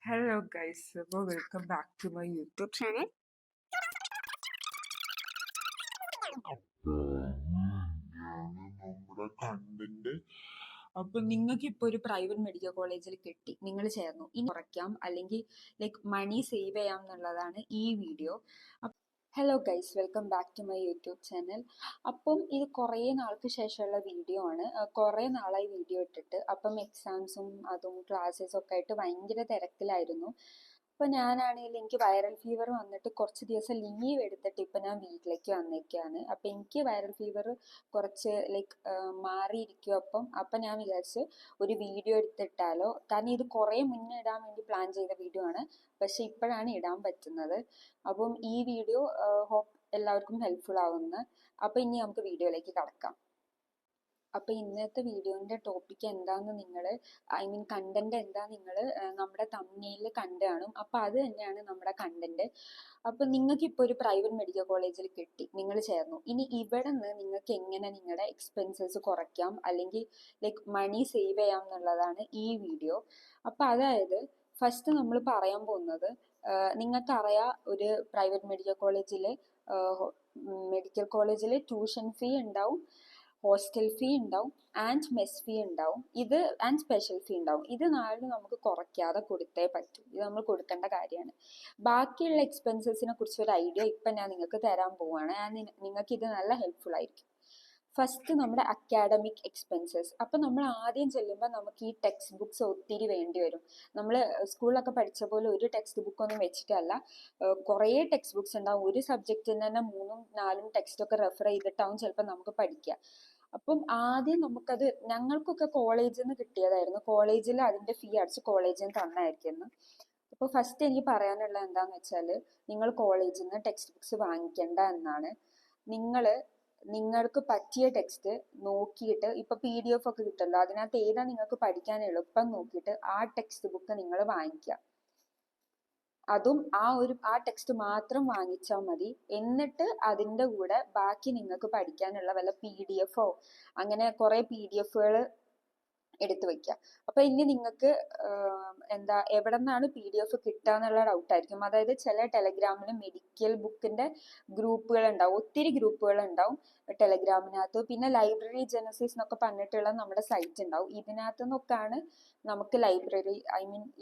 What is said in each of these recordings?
Hello guys, welcome back to my YouTube channel. നമ്മുടെ content അപ്പൊ നിങ്ങൾക്ക് ഇപ്പൊ ഒരു പ്രൈവറ്റ് മെഡിക്കൽ കോളേജിൽ കിട്ടി, നിങ്ങൾ ചേർന്നു, ഇനി കുറയ്ക്കാം അല്ലെങ്കിൽ ലൈക്ക് മണി സേവ് ചെയ്യാം എന്നുള്ളതാണ് ഈ video. Hello guys, welcome back to my YouTube channel. അപ്പം ഇത് കുറേ നാൾക്ക് ശേഷമുള്ള വീഡിയോ ആണ്. കുറേ നാളായി വീഡിയോ ഇട്ടിട്ട്. അപ്പം എക്സാംസും അതും ക്ലാസ്സസും ഒക്കെ ആയിട്ട് ഭയങ്കര തിരക്കിലായിരുന്നു. അപ്പം ഞാനാണെങ്കിൽ എനിക്ക് വൈറൽ ഫീവർ വന്നിട്ട് കുറച്ച് ദിവസം ലീവ് എടുത്തിട്ട് ഇപ്പം ഞാൻ വീട്ടിലേക്ക് വന്നേക്കാണ്. അപ്പം എനിക്ക് വൈറൽ ഫീവർ കുറച്ച് ലൈക്ക് മാറിയിരിക്കും. അപ്പം ഞാൻ വിചാരിച്ച് ഒരു വീഡിയോ എടുത്തിട്ടാലോ, കാരണം ഇത് കുറേ മുന്നേ ഇടാൻ വേണ്ടി പ്ലാൻ ചെയ്ത വീഡിയോ ആണ്, പക്ഷെ ഇപ്പോഴാണ് ഇടാൻ പറ്റുന്നത്. അപ്പം ഈ വീഡിയോ ഹോപ്പ് എല്ലാവർക്കും ഹെൽപ്ഫുൾ ആവുമെന്ന്. അപ്പം ഇനി നമുക്ക് വീഡിയോയിലേക്ക് കടക്കാം. അപ്പം ഇന്നത്തെ വീഡിയോൻ്റെ ടോപ്പിക് എന്താന്ന് നിങ്ങൾ കണ്ടന്റ് എന്താ നിങ്ങൾ നമ്മുടെ തമ്മിലിൽ കണ്ടു കാണും. അപ്പം അത് തന്നെയാണ് നമ്മുടെ കണ്ടന്റ്. അപ്പം നിങ്ങൾക്ക് ഇപ്പോൾ ഒരു പ്രൈവറ്റ് മെഡിക്കൽ കോളേജിൽ കിട്ടി, നിങ്ങൾ ചേർന്നു. ഇനി ഇവിടെ നിന്ന് നിങ്ങൾക്ക് എങ്ങനെ നിങ്ങളുടെ എക്സ്പെൻസസ് കുറയ്ക്കാം അല്ലെങ്കിൽ ലൈക്ക് മണി സേവ് ചെയ്യാം എന്നുള്ളതാണ് ഈ വീഡിയോ. അപ്പം അതായത് ഫസ്റ്റ് നമ്മൾ പറയാൻ പോകുന്നത്, നിങ്ങൾക്കറിയാം ഒരു പ്രൈവറ്റ് മെഡിക്കൽ കോളേജിൽ ട്യൂഷൻ ഫീ ഉണ്ടാവും, ഹോസ്റ്റൽ ഫീ ഉണ്ടാവും, ആൻഡ് മെസ് ഫീ ഉണ്ടാവും, ആൻഡ് സ്പെഷ്യൽ ഫീ ഉണ്ടാവും. ഇത് നാലും നമുക്ക് കുറയ്ക്കാതെ കൊടുത്തേ പറ്റൂ. ഇത് നമ്മൾ കൊടുക്കേണ്ട കാര്യമാണ്. ബാക്കിയുള്ള എക്സ്പെൻസസിനെ കുറിച്ച് ഒരു ഐഡിയ ഇപ്പം ഞാൻ നിങ്ങൾക്ക് തരാൻ പോവുകയാണ്. നിങ്ങൾക്ക് ഇത് നല്ല ഹെൽപ്ഫുൾ ആയിരിക്കും. ഫസ്റ്റ് നമ്മുടെ അക്കാഡമിക് എക്സ്പെൻസസ്. അപ്പം നമ്മൾ ആദ്യം ചെല്ലുമ്പോൾ നമുക്ക് ഈ ടെക്സ്റ്റ് ബുക്സ് ഒത്തിരി വേണ്ടി വരും. നമ്മൾ സ്കൂളിലൊക്കെ പഠിച്ച പോലെ ഒരു ടെക്സ്റ്റ് ബുക്കൊന്നും വെച്ചിട്ടല്ല, കുറേ ടെക്സ്റ്റ് ബുക്സ് ഉണ്ടാവും. ഒരു സബ്ജക്റ്റിന് തന്നെ 3-4 ടെക്സ്റ്റൊക്കെ റെഫർ ചെയ്തിട്ടാവും ചിലപ്പോൾ നമുക്ക് പഠിക്കുക. അപ്പം ആദ്യം നമുക്കത്, ഞങ്ങൾക്കൊക്കെ കോളേജിൽ നിന്ന് കിട്ടിയതായിരുന്നു. കോളേജിൽ അതിൻ്റെ ഫീ അടിച്ച് കോളേജിൽ നിന്ന് തന്നായിരിക്കുന്നു. അപ്പോൾ ഫസ്റ്റ് എനിക്ക് പറയാനുള്ളത് എന്താണെന്ന് വെച്ചാൽ, നിങ്ങൾ കോളേജിൽ നിന്ന് ടെക്സ്റ്റ് ബുക്സ് വാങ്ങിക്കേണ്ട എന്നാണ്. നിങ്ങൾക്ക് പറ്റിയ ടെക്സ്റ്റ് നോക്കിയിട്ട്, ഇപ്പൊ PDF ഒക്കെ കിട്ടുമല്ലോ, അതിനകത്ത് ഏതാ നിങ്ങൾക്ക് പഠിക്കാൻ എളുപ്പം നോക്കിയിട്ട് ആ ടെക്സ്റ്റ് ബുക്ക് നിങ്ങൾ വാങ്ങിക്കുക. അതും ആ ടെക്സ്റ്റ് മാത്രം വാങ്ങിച്ചാൽ മതി. എന്നിട്ട് അതിൻ്റെ കൂടെ ബാക്കി നിങ്ങൾക്ക് പഠിക്കാനുള്ള വല്ല PDF അങ്ങനെ കുറെ PDF എടുത്തു വെക്കുക. അപ്പൊ ഇനി നിങ്ങൾക്ക് എവിടെ നിന്നാണ് PDF കിട്ടുക എന്നുള്ള ഡൗട്ടായിരിക്കും. അതായത് ചില ടെലഗ്രാമിൽ മെഡിക്കൽ ബുക്കിന്റെ ഗ്രൂപ്പുകൾ ഉണ്ടാവും, ഒത്തിരി ഗ്രൂപ്പുകൾ ഉണ്ടാവും ടെലഗ്രാമിനകത്ത്. പിന്നെ ലൈബ്രറി ജെനസിസ് എന്നൊക്കെ പറഞ്ഞിട്ടുള്ള നമ്മുടെ സൈറ്റ് ഉണ്ടാവും. ഇതിനകത്ത് നിന്നൊക്കെയാണ് നമുക്ക്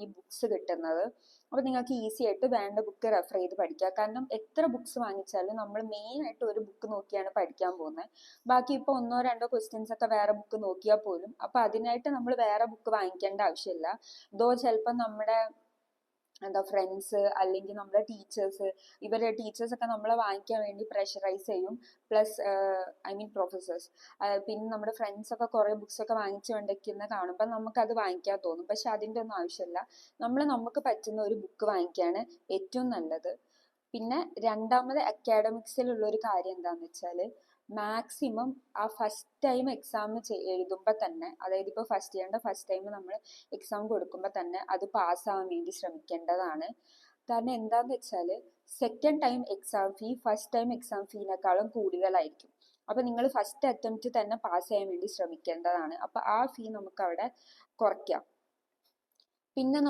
ഈ ബുക്സ് കിട്ടുന്നത്. അപ്പൊ നിങ്ങൾക്ക് ഈസി ആയിട്ട് വേണ്ട ബുക്ക് റെഫർ ചെയ്ത് പഠിക്കുക. കാരണം എത്ര ബുക്സ് വാങ്ങിച്ചാലും നമ്മൾ മെയിൻ ആയിട്ട് ഒരു ബുക്ക് നോക്കിയാണ് പഠിക്കാൻ പോകുന്നത്. ബാക്കി ഇപ്പൊ 1-2 ക്വസ്റ്റ്യൻസ് ഒക്കെ വേറെ ബുക്ക് നോക്കിയാൽ പോലും അപ്പൊ അതിനായിട്ട് നമ്മൾ വേറെ ബുക്ക് വാങ്ങിക്കേണ്ട ആവശ്യമില്ല. ചിലപ്പോൾ നമ്മുടെ ഫ്രണ്ട്സ് അല്ലെങ്കിൽ നമ്മുടെ ടീച്ചേഴ്സ് ഒക്കെ നമ്മളെ വാങ്ങിക്കാൻ വേണ്ടി പ്രഷറൈസ് ചെയ്യും. പ്ലസ് പ്രൊഫസേഴ്സ്, പിന്നെ നമ്മുടെ ഫ്രണ്ട്സ് ഒക്കെ കുറെ ബുക്സ് ഒക്കെ വാങ്ങിച്ചു കൊണ്ടിരിക്കുന്ന കാണുമ്പോൾ നമുക്കത് വാങ്ങിക്കാൻ തോന്നും. പക്ഷെ അതിൻ്റെ ഒന്നും ആവശ്യമില്ല. നമുക്ക് പറ്റുന്ന ഒരു ബുക്ക് വാങ്ങിക്കുകയാണ് ഏറ്റവും നല്ലത്. പിന്നെ രണ്ടാമത് അക്കാഡമിക്സിലുള്ള ഒരു കാര്യം എന്താണെന്ന് വെച്ചാൽ, മാക്സിമം ആ ഫസ്റ്റ് ടൈം എക്സാം എഴുതുമ്പോൾ തന്നെ, അതായത് ഇപ്പോൾ ഫസ്റ്റ് ഇയറിൻ്റെ ഫസ്റ്റ് ടൈം നമ്മൾ എക്സാം കൊടുക്കുമ്പോൾ തന്നെ അത് പാസ്സാവാൻ വേണ്ടി ശ്രമിക്കേണ്ടതാണ്. കാരണം എന്താണെന്ന് വെച്ചാൽ, second time exam fee first time exam ഫീനേക്കാളും കൂടുതലായിരിക്കും. അപ്പം നിങ്ങൾ ഫസ്റ്റ് അറ്റംപ്റ്റ് തന്നെ പാസ് ചെയ്യാൻ വേണ്ടി ശ്രമിക്കേണ്ടതാണ്. അപ്പം ആ ഫീ നമുക്ക് അവിടെ കുറയ്ക്കാം. പിന്നെ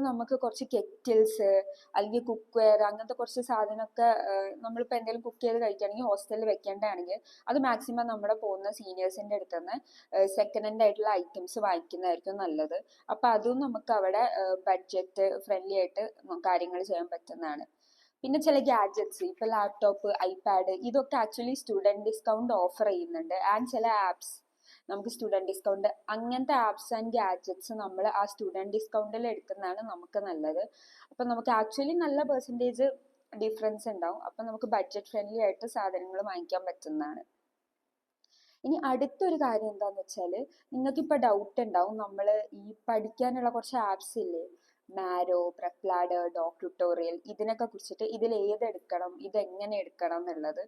നമുക്ക് കുറച്ച് കെറ്റിൽസ് അല്ലെങ്കിൽ കുക്ക് വെയർ അങ്ങനത്തെ കുറച്ച് സാധനമൊക്കെ നമ്മളിപ്പോൾ എന്തെങ്കിലും കുക്ക് ചെയ്ത് കഴിക്കുകയാണെങ്കിൽ ഹോസ്റ്റലിൽ വെക്കേണ്ടതാണെങ്കിൽ അത് മാക്സിമം നമ്മുടെ പോകുന്ന സീനിയേഴ്സിൻ്റെ അടുത്ത് നിന്ന് സെക്കൻഡ് ഹാൻഡ് ആയിട്ടുള്ള ഐറ്റംസ് വാങ്ങിക്കുന്നതായിരിക്കും നല്ലത്. അപ്പം അതും നമുക്ക് അവിടെ ബഡ്ജറ്റ് ഫ്രണ്ട്ലി ആയിട്ട് കാര്യങ്ങൾ ചെയ്യാൻ പറ്റുന്നതാണ്. പിന്നെ ചില ഗാഡ്ജറ്റ്സ്, ഇപ്പൊ ലാപ്ടോപ്പ്, ഐപാഡ്, ഇതൊക്കെ ആക്ച്വലി സ്റ്റുഡൻറ് ഡിസ്കൗണ്ട് ഓഫർ ചെയ്യുന്നുണ്ട്. ആൻഡ് ചില ആപ്സ് നമുക്ക് സ്റ്റുഡൻറ് ഡിസ്കൗണ്ട്, അങ്ങനത്തെ ആപ്സ് ആൻഡ് ഗാഡ്ജറ്റ്സ് നമ്മൾ ആ സ്റ്റുഡൻറ് ഡിസ്കൗണ്ടിൽ എടുക്കുന്നതാണ് നമുക്ക് നല്ലത്. അപ്പം നമുക്ക് ആക്ച്വലി നല്ല പെർസെൻറ്റേജ് ഡിഫറൻസ് ഉണ്ടാവും. അപ്പം നമുക്ക് ബഡ്ജറ്റ് ഫ്രണ്ട്ലി ആയിട്ട് സാധനങ്ങൾ വാങ്ങിക്കാൻ പറ്റുന്നതാണ്. ഇനി അടുത്തൊരു കാര്യം എന്താന്ന് വെച്ചാൽ, നിങ്ങൾക്കിപ്പോൾ ഡൗട്ട് ഉണ്ടാവും, നമ്മൾ ഈ പഠിക്കാനുള്ള കുറച്ച് ആപ്സ് ഇല്ലേ, മാരോ, പ്രപ്ലാഡ്, ഡോക് ട്യൂട്ടോറിയൽ, ഇതിനൊക്കെ കുറിച്ചിട്ട് ഇതിൽ ഏതെടുക്കണം, ഇതെങ്ങനെ എടുക്കണം എന്നുള്ളത്.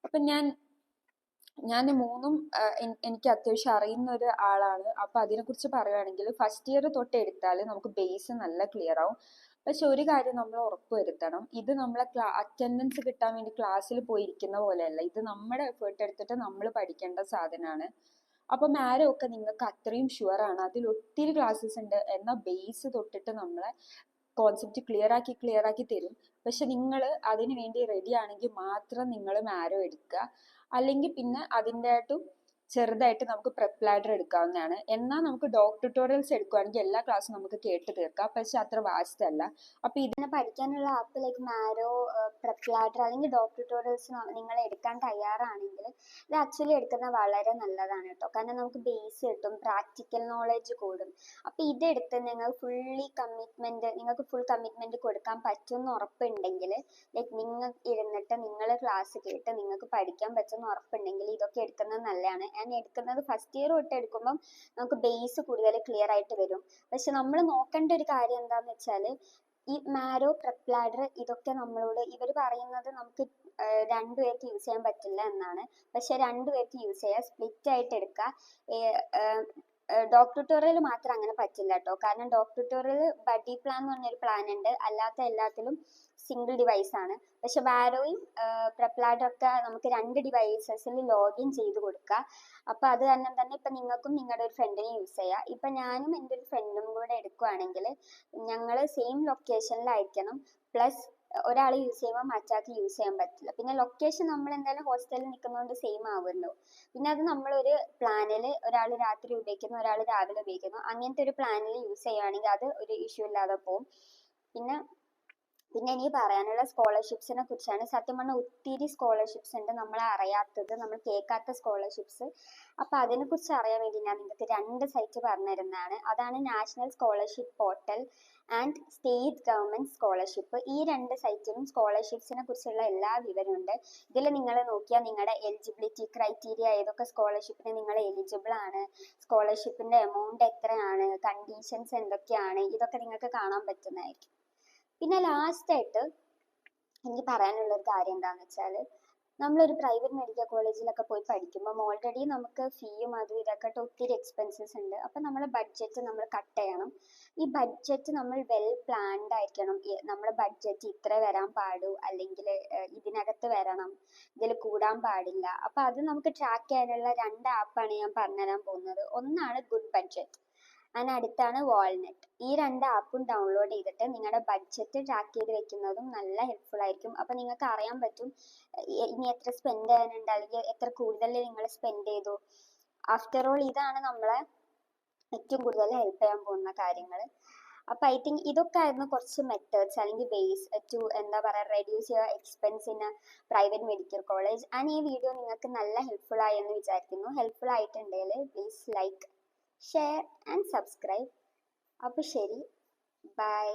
അപ്പം ഞാൻ മൂന്നും എനിക്ക് അത്യാവശ്യം അറിയുന്ന ഒരു ആളാണ്. അപ്പൊ അതിനെക്കുറിച്ച് പറയുകയാണെങ്കിൽ, ഫസ്റ്റ് ഇയർ തൊട്ട് എടുത്താൽ നമുക്ക് ബേസ് നല്ല ക്ലിയർ ആവും. പക്ഷെ ഒരു കാര്യം നമ്മൾ ഉറപ്പുവരുത്തണം, ഇത് നമ്മളെ അറ്റൻഡൻസ് കിട്ടാൻ വേണ്ടി ക്ലാസ്സിൽ പോയിരിക്കുന്ന പോലെയല്ല. ഇത് നമ്മുടെ എഫേർട്ട് എടുത്തിട്ട് നമ്മൾ പഠിക്കേണ്ട സാധനമാണ്. അപ്പൊ മാരോ ഒക്കെ നിങ്ങൾക്ക് അത്രയും ഷുവർ ആണ്, അതിൽ ഒത്തിരി ക്ലാസ്സസ് ഉണ്ട്, എന്നാൽ ബേസ് തൊട്ടിട്ട് നമ്മളെ കോൺസെപ്റ്റ് ക്ലിയർ ആക്കി തരും. പക്ഷെ നിങ്ങൾ അതിന് വേണ്ടി റെഡി ആണെങ്കിൽ മാത്രം നിങ്ങൾ മാരോ എടുക്കുക. അല്ലെങ്കിൽ പിന്നെ അതിൻ്റെ ആയിട്ടും ചെറുതായിട്ട് നമുക്ക് പ്രെപ്പ് ലാഡർ എടുക്കാവുന്നതാണ്. എന്നാൽ നമുക്ക് ഡോഗ് ട്യൂട്ടോറിയൽസ് എടുക്കുകയാണെങ്കിൽ എല്ലാ ക്ലാസ്സും നമുക്ക് കേട്ട് തീർക്കാം, പക്ഷെ അത്ര വാസ്റ്റ് അല്ല. അപ്പൊ ഇതിനെ പഠിക്കാനുള്ള app like marrow, prep ladder അല്ലെങ്കിൽ ഡോഗ് ട്യൂട്ടോറിയൽസ് നിങ്ങൾ എടുക്കാൻ തയ്യാറാണെങ്കിൽ ഇത് ആക്ച്വലി എടുക്കുന്നത് വളരെ നല്ലതാണ് കേട്ടോ. കാരണം നമുക്ക് ബേസ് കിട്ടും, പ്രാക്ടിക്കൽ നോളജ് കൂടും. അപ്പൊ ഇതെടുത്ത് നിങ്ങൾക്ക് ഫുൾ കമ്മിറ്റ്മെന്റ് കൊടുക്കാൻ പറ്റുമെന്ന് ഉറപ്പുണ്ടെങ്കിൽ, ലൈക്ക് നിങ്ങൾ ഇരുന്നിട്ട് നിങ്ങൾ ക്ലാസ് കേട്ട് നിങ്ങൾക്ക് പഠിക്കാൻ പറ്റുമെന്ന് ഉറപ്പുണ്ടെങ്കിൽ ഇതൊക്കെ എടുക്കുന്നത് നല്ലതാണ്. ഞാൻ എടുക്കുന്നത് ഫസ്റ്റ് ഇയർ തൊട്ട് എടുക്കുമ്പം നമുക്ക് ബേസ് കൂടുതൽ ക്ലിയർ ആയിട്ട് വരും. പക്ഷെ നമ്മൾ നോക്കേണ്ട ഒരു കാര്യം എന്താന്ന് വെച്ചാൽ, ഈ മാരോ, പ്രെപ്പ് ലാഡർ ഇതൊക്കെ നമ്മളോട് ഇവർ പറയുന്നത് നമുക്ക് രണ്ടുപേർക്ക് യൂസ് ചെയ്യാൻ പറ്റില്ല എന്നാണ്. പക്ഷെ രണ്ടുപേർക്ക് യൂസ് ചെയ്യാം, സ്പ്ലിറ്റ് ആയിട്ട് എടുക്കുക. ഡോഗ് ട്യൂട്ടോറിയൽ മാത്രം അങ്ങനെ പറ്റില്ല കേട്ടോ. കാരണം ഡോഗ് ട്യൂട്ടോറിയൽ ബഡി പ്ലാൻ എന്ന് പറഞ്ഞൊരു പ്ലാൻ ഉണ്ട്, അല്ലാത്ത എല്ലാത്തിലും സിംഗിൾ ഡിവൈസ് ആണ്. പക്ഷെ വാരോയും പ്രെപ്പ് ലാഡറും ഒക്കെ നമുക്ക് 2 ഡിവൈസസിൽ ലോഗിൻ ചെയ്ത് കൊടുക്കുക. അപ്പൊ അത് കാരണം തന്നെ ഇപ്പൊ നിങ്ങൾക്കും നിങ്ങളുടെ ഒരു ഫ്രണ്ടിനെ യൂസ് ചെയ്യാം. ഇപ്പൊ ഞാനും എൻ്റെ ഒരു ഫ്രണ്ടും കൂടെ എടുക്കുവാണെങ്കിൽ ഞങ്ങൾ സെയിം ലൊക്കേഷനിലായിരിക്കണം. പ്ലസ് ഒരാൾ യൂസ് ചെയ്യുമ്പോൾ മറ്റാൾക്ക് യൂസ് ചെയ്യാൻ പറ്റില്ല. പിന്നെ ലൊക്കേഷൻ നമ്മൾ എന്തായാലും ഹോസ്റ്റലിൽ നിൽക്കുന്നതുകൊണ്ട് സെയിം ആവുമല്ലോ. പിന്നെ അത് നമ്മളൊരു പ്ലാനിൽ ഒരാൾ രാത്രി ഉപയോഗിക്കുന്നു, ഒരാൾ രാവിലെ ഉപയോഗിക്കുന്നു, അങ്ങനത്തെ ഒരു പ്ലാനിൽ യൂസ് ചെയ്യുകയാണെങ്കിൽ അത് ഒരു ഇഷ്യൂ ഇല്ലാതെ പോകും. പിന്നെ എനിക്ക് പറയാനുള്ള സ്കോളർഷിപ്സിനെ കുറിച്ചാണ്. സത്യം പറഞ്ഞാൽ ഒത്തിരി സ്കോളർഷിപ്സ് ഉണ്ട്, നമ്മൾ അറിയാത്തത്, നമ്മൾ കേൾക്കാത്ത സ്കോളർഷിപ്സ്. അപ്പൊ അതിനെ കുറിച്ച് അറിയാൻ വേണ്ടി ഞാൻ നിങ്ങൾക്ക് 2 സൈറ്റ് പറഞ്ഞു തരുന്നതാണ്. അതാണ് national scholarship portal and state government scholarship. ഈ 2 സൈറ്റിലും സ്കോളർഷിപ്സിനെ കുറിച്ചുള്ള എല്ലാ വിവരമുണ്ട്. ഇതിൽ നിങ്ങൾ നോക്കിയാൽ നിങ്ങളുടെ എലിജിബിലിറ്റി ക്രൈറ്റീരിയ, ഏതൊക്കെ സ്കോളർഷിപ്പിന് നിങ്ങൾ എലിജിബിൾ ആണ്, സ്കോളർഷിപ്പിന്റെ എമൗണ്ട് എത്രയാണ്, കണ്ടീഷൻസ് എന്തൊക്കെയാണ്, ഇതൊക്കെ നിങ്ങൾക്ക് കാണാൻ പറ്റുന്നതായിരിക്കും. പിന്നെ ലാസ്റ്റ് ആയിട്ട് എനിക്ക് പറയാനുള്ള ഒരു കാര്യം എന്താണെന്ന് വെച്ചാൽ, നമ്മളൊരു പ്രൈവറ്റ് മെഡിക്കൽ കോളേജിലൊക്കെ പോയി പഠിക്കുമ്പോൾ ഓൾറെഡി നമുക്ക് ഫീയും അതും ഇതൊക്കെ ഒത്തിരി എക്സ്പെൻസസ് ഉണ്ട്. അപ്പം നമ്മളെ ബഡ്ജറ്റ് നമ്മൾ കട്ട് ചെയ്യണം. ഈ ബഡ്ജറ്റ് നമ്മൾ വെൽ പ്ലാൻഡ് ആയിരിക്കണം. നമ്മുടെ ബഡ്ജറ്റ് ഇത്ര വരാൻ പാടൂ, അല്ലെങ്കിൽ ഇതിനകത്ത് വരണം, ഇതിൽ കൂടാൻ പാടില്ല. അപ്പം അത് നമുക്ക് ട്രാക്ക് ചെയ്യാനുള്ള 2 ആപ്പാണ് ഞാൻ പറഞ്ഞുതരാൻ പോകുന്നത്. ഒന്നാണ് ഗുഡ് ബഡ്ജറ്റ്, അതിനടുത്താണ് വാൾനട്ട്. ഈ 2 ആപ്പും ഡൗൺലോഡ് ചെയ്തിട്ട് നിങ്ങളുടെ ബഡ്ജറ്റ് ട്രാക്ക് ചെയ്ത് വെക്കുന്നതും നല്ല ഹെൽപ്ഫുൾ ആയിരിക്കും. അപ്പം നിങ്ങൾക്ക് അറിയാൻ പറ്റും ഇനി എത്ര സ്പെൻഡ് ചെയ്യാനുണ്ട്, അല്ലെങ്കിൽ എത്ര കൂടുതൽ നിങ്ങൾ സ്പെൻഡ് ചെയ്തു. ആഫ്റ്റർ ഓൾ ഇതാണ് നമ്മളെ ഏറ്റവും കൂടുതൽ ഹെൽപ്പ് ചെയ്യാൻ പോകുന്ന കാര്യങ്ങൾ. അപ്പം ഐ തിങ്ക് ഇതൊക്കെ ആയിരുന്നു കുറച്ച് മെത്തേഡ്സ് അല്ലെങ്കിൽ വേസ് ടു എന്താ പറയുക reduce your expense in private medical college. And ഈ വീഡിയോ നിങ്ങൾക്ക് നല്ല ഹെൽപ്ഫുൾ ആയി എന്ന് വിചാരിക്കുന്നു. ഹെൽപ്ഫുൾ ആയിട്ടുണ്ടെങ്കിൽ please like, share and subscribe. അപ്പോൾ ശരി, ബൈ.